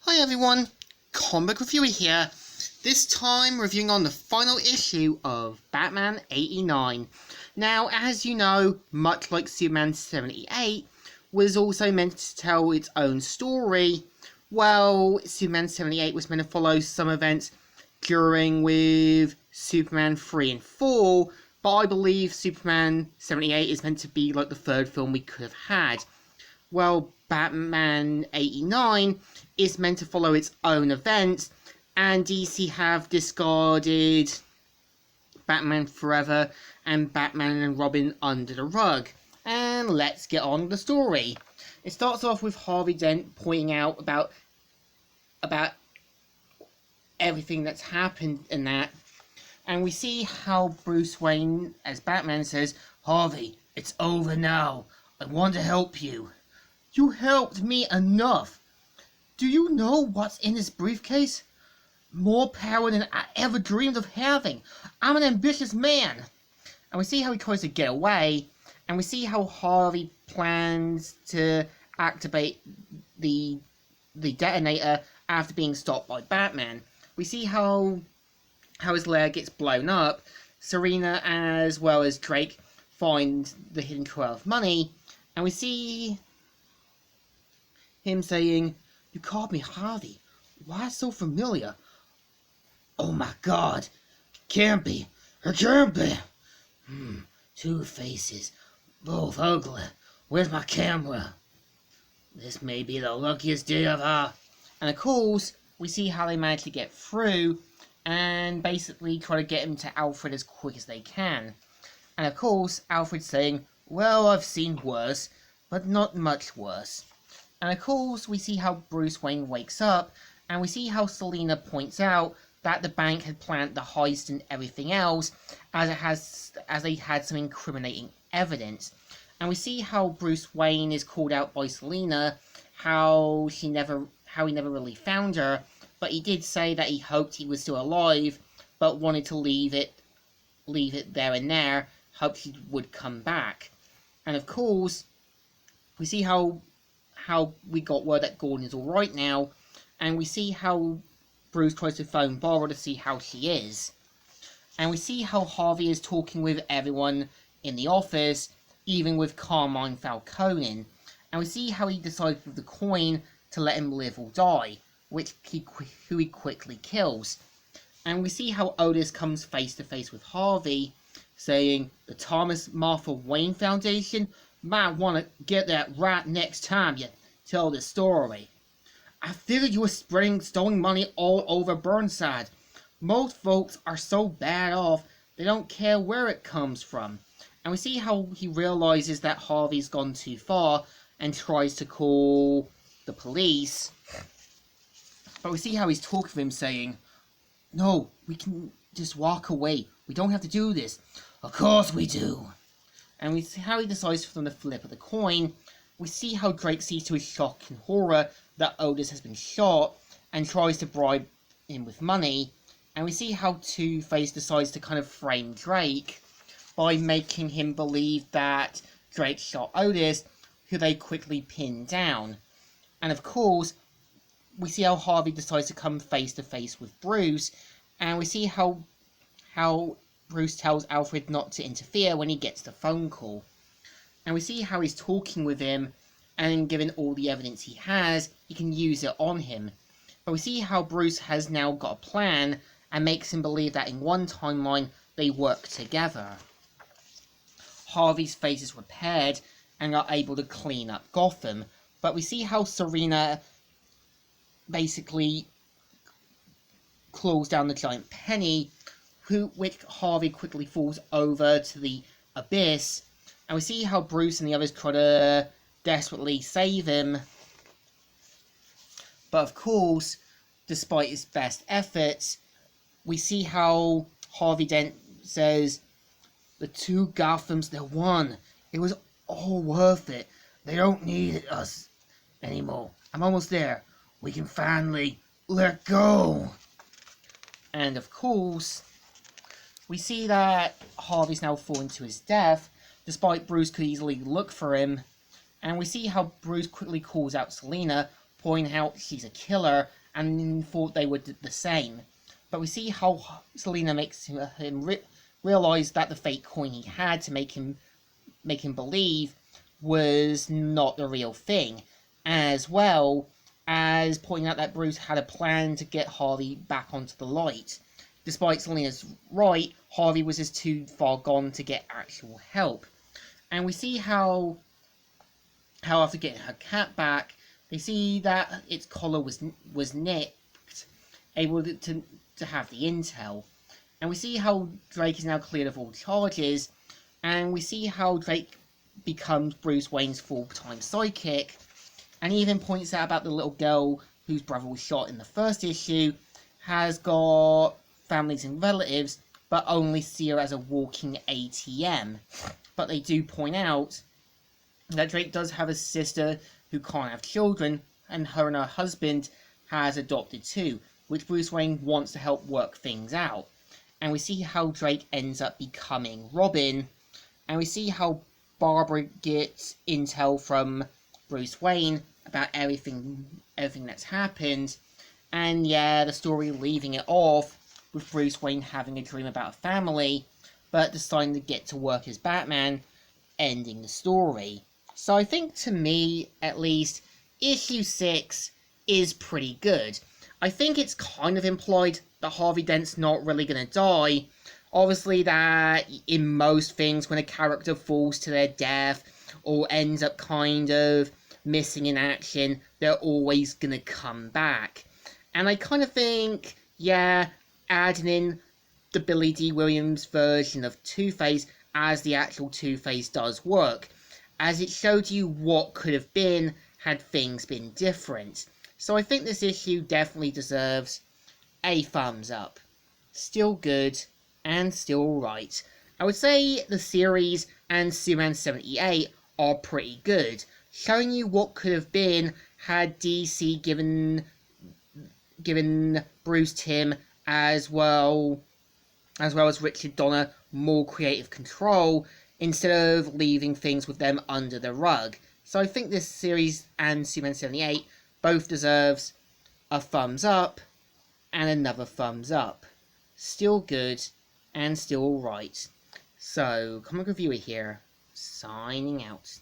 Hi everyone, Comic Reviewer here. This time reviewing on the final issue of Batman 89. Now, as you know, much like Superman 78 was also meant to tell its own story, well, Superman 78 was meant to follow some events during with Superman 3 and 4, but I believe Superman 78 is meant to be like the third film we could have had. Well, Batman 89 is meant to follow its own events, and DC have discarded Batman Forever and Batman and Robin under the rug. And let's get on with the story. It starts off with Harvey Dent pointing out about everything that's happened in that, and we see how Bruce Wayne as Batman says, "Harvey, it's over now. I want to help you. You helped me enough. Do you know what's in this briefcase? More power than I ever dreamed of having. I'm an ambitious man." And we see how he tries to get away, and we see how Harvey plans to activate the detonator after being stopped by Batman. We see how his leg gets blown up. Serena as well as Drake find the hidden trail of money, and we see him saying, "You called me Harvey. Why so familiar? Oh my god. Can't be. It can't be. Two faces. Both ugly. Where's my camera? This may be the luckiest day of our..." And of course, we see how they manage to get through and basically try to get him to Alfred as quick as they can. And of course, Alfred's saying, "Well, I've seen worse, but not much worse." And of course, we see how Bruce Wayne wakes up, and we see how Selina points out that the bank had planned the heist and everything else, as they had some incriminating evidence. And we see how Bruce Wayne is called out by Selina, how he never really found her, but he did say that he hoped he was still alive, but wanted to leave it there and there, hoped he would come back. And of course, we see how we got word that Gordon is alright now, and we see how Bruce tries to phone Barbara to see how she is. And we see how Harvey is talking with everyone in the office, even with Carmine Falcone. And we see how he decides with the coin to let him live or die, who he quickly kills. And we see how Otis comes face to face with Harvey, saying, "The Thomas Martha Wayne Foundation might want to get that right next time you tell this story. I figured you were spreading stolen money all over Burnside. Most folks are so bad off, they don't care where it comes from." And we see how he realizes that Harvey's gone too far and tries to call the police. But we see how he's talking to him saying, "No, we can just walk away. We don't have to do this." "Of course we do." And we see how he decides from the flip of the coin. We see how Drake sees to his shock and horror that Otis has been shot and tries to bribe him with money. And we see how Two-Face decides to kind of frame Drake by making him believe that Drake shot Otis, who they quickly pin down. And of course, we see how Harvey decides to come face to face with Bruce, and we see how Bruce tells Alfred not to interfere when he gets the phone call. And we see how he's talking with him, and given all the evidence he has, he can use it on him. But we see how Bruce has now got a plan, and makes him believe that in one timeline they work together. Harvey's face is repaired, and are able to clean up Gotham. But we see how Serena basically claws down the giant penny, which Harvey quickly falls over to the abyss. And we see how Bruce and the others try to desperately save him. But of course, despite his best efforts, we see how Harvey Dent says, "The two Gothams, they're one. It was all worth it. They don't need us anymore. I'm almost there. We can finally let go." And of course, we see that Harvey's now fallen to his death, despite Bruce could easily look for him. And we see how Bruce quickly calls out Selina, point out she's a killer and thought they were the same. But we see how Selena makes him realize that the fake coin he had to make him believe was not the real thing, as well as pointing out that Bruce had a plan to get Harvey back onto the light. Despite Selena's right, Harvey was just too far gone to get actual help. And we see how after getting her cat back, they see that its collar was nicked, able to have the intel. And we see how Drake is now cleared of all charges, and we see how Drake becomes Bruce Wayne's full-time sidekick, and he even points out about the little girl whose brother was shot in the first issue, has got families and relatives, but only see her as a walking ATM. But they do point out that Drake does have a sister who can't have children, and her husband has adopted too, which Bruce Wayne wants to help work things out. And we see how Drake ends up becoming Robin, and we see how Barbara gets intel from Bruce Wayne about everything that's happened, and yeah, the story leaving it off with Bruce Wayne having a dream about a family, but deciding to get to work as Batman, ending the story. So I think, to me at least, issue 6 is pretty good. I think it's kind of implied that Harvey Dent's not really gonna die. Obviously, that in most things, when a character falls to their death or ends up kind of missing in action, they're always gonna come back. And I kind of think, yeah, adding in the Billy D. Williams version of Two-Face as the actual Two-Face does work, as it showed you what could have been had things been different. So I think this issue definitely deserves a thumbs up. Still good, and still right. I would say the series and Superman 78 are pretty good, showing you what could have been had DC given Bruce Timm as well as Richard Donner more creative control, instead of leaving things with them under the rug. So I think this series and Superman 78 both deserves a thumbs up and another thumbs up. Still good and still alright. So, comic reviewer here, signing out.